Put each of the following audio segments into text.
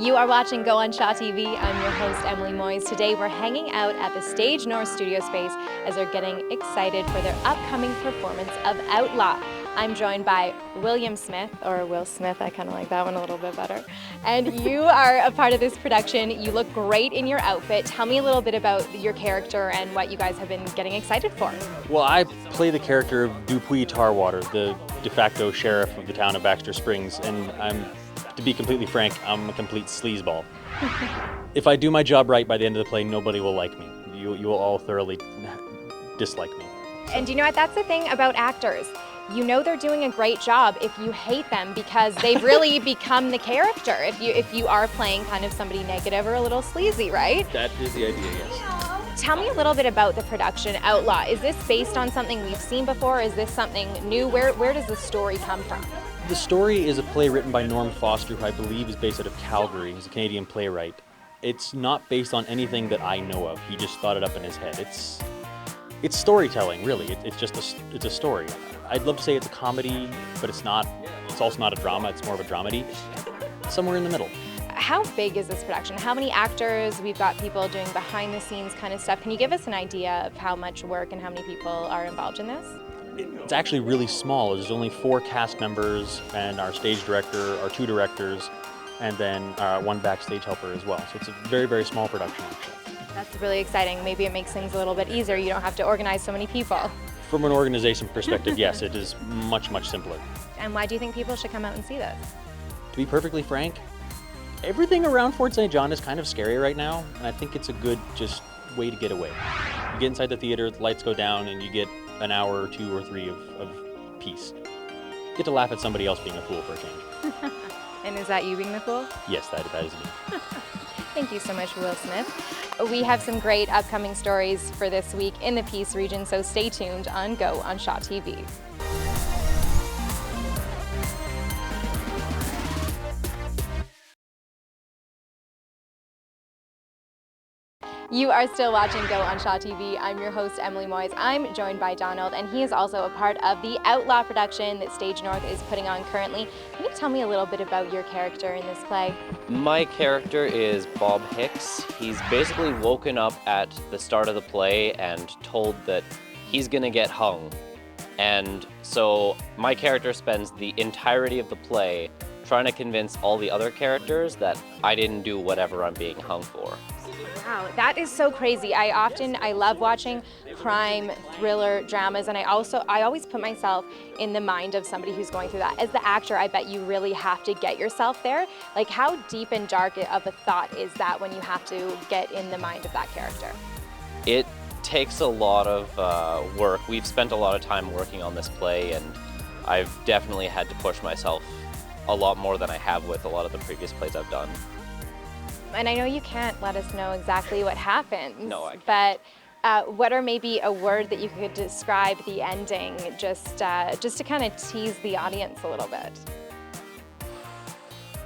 You are watching Go on Shaw TV. I'm your host, Emily Moyes. Today we're hanging out at the Stage North studio space as they're getting excited for their upcoming performance of Outlaw. I'm joined by William Smith, or Will Smith, I kind of like that one a little bit better. And you are a part of this production. You look great in your outfit. Tell me a little bit about your character and what you guys have been getting excited for. Well, I play the character of Dupuis Tarwater, the de facto sheriff of the town of Baxter Springs, and to be completely frank, I'm a complete sleazeball. If I do my job right by the end of the play, nobody will like me. You will all thoroughly dislike me. And you know what, that's the thing about actors. You know they're doing a great job if you hate them because they've really become the character. If you are playing kind of somebody negative or a little sleazy, right? That is the idea, yes. Tell me a little bit about the production Outlaw. Is this based on something we've seen before? Is this something new? Where does the story come from? The story is a play written by Norm Foster, who I believe is based out of Calgary. He's a Canadian playwright. It's not based on anything that I know of. He just thought it up in his head. It's storytelling, really. It's a story. I'd love to say it's a comedy, but it's not. It's also not a drama. It's more of a dramedy. Somewhere in the middle. How big is this production? How many actors? We've got people doing behind the scenes kind of stuff. Can you give us an idea of how much work and how many people are involved in this? It's actually really small. There's only 4 cast members and our stage director, our 2 directors, and then 1 backstage helper as well. So it's a very, very small production, actually. That's really exciting. Maybe it makes things a little bit easier. You don't have to organize so many people. From an organization perspective, yes, it is much, much simpler. And why do you think people should come out and see this? To be perfectly frank, everything around Fort St. John is kind of scary right now, and I think it's a good just way to get away. You get inside the theater, the lights go down, and you get an hour or 2 or 3 of peace. You get to laugh at somebody else being a fool for a change. And is that you being the fool? Yes, that is me. Thank you so much, Will Smith. We have some great upcoming stories for this week in the Peace region, so stay tuned on Go on Shaw TV. You are still watching Go on Shaw TV. I'm your host, Emily Moyes. I'm joined by Donald, and he is also a part of the Outlaw production that Stage North is putting on currently. Can you tell me a little bit about your character in this play? My character is Bob Hicks. He's basically woken up at the start of the play and told that he's gonna get hung. And so my character spends the entirety of the play trying to convince all the other characters that I didn't do whatever I'm being hung for. Wow, that is so crazy. I love watching crime, thriller, dramas, and I always put myself in the mind of somebody who's going through that. As the actor, I bet you really have to get yourself there. Like, how deep and dark of a thought is that when you have to get in the mind of that character? It takes a lot of work. We've spent a lot of time working on this play, and I've definitely had to push myself a lot more than I have with a lot of the previous plays I've done. And I know you can't let us know exactly what happens. No, I can't. But what are maybe a word that you could describe the ending, just to kind of tease the audience a little bit?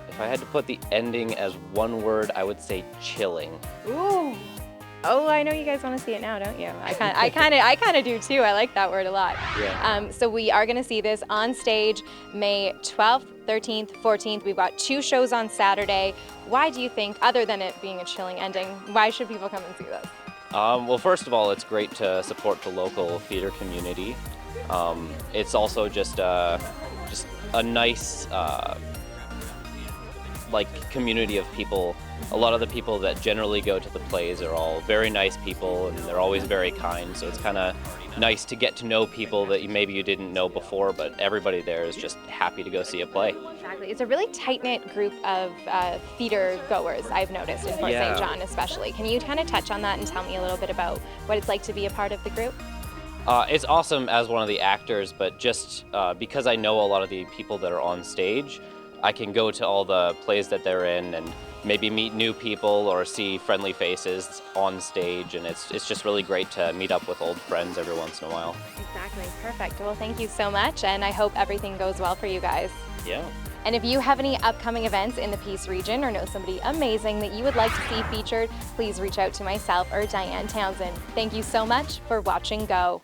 If I had to put the ending as one word, I would say chilling. Ooh. Oh, I know you guys want to see it now, don't you? I kind of do too. I like that word a lot. Yeah. So we are going to see this on stage May 12th, 13th, 14th. We've got 2 shows on Saturday. Why do you think, other than it being a chilling ending, why should people come and see this? Well, first of all, it's great to support the local theater community. It's also just a nice community of people. A lot of the people that generally go to the plays are all very nice people, and they're always very kind, so it's kind of nice to get to know people that maybe you didn't know before, but everybody there is just happy to go see a play. Exactly. It's a really tight-knit group of theater goers, I've noticed, in Fort St. John especially. Can you kind of touch on that and tell me a little bit about what it's like to be a part of the group? It's awesome as one of the actors, but just because I know a lot of the people that are on stage, I can go to all the plays that they're in and maybe meet new people or see friendly faces on stage, and it's just really great to meet up with old friends every once in a while. Exactly. Perfect. Well, thank you so much, and I hope everything goes well for you guys. Yeah. And if you have any upcoming events in the Peace region or know somebody amazing that you would like to see featured, please reach out to myself or Diane Townsend. Thank you so much for watching Go.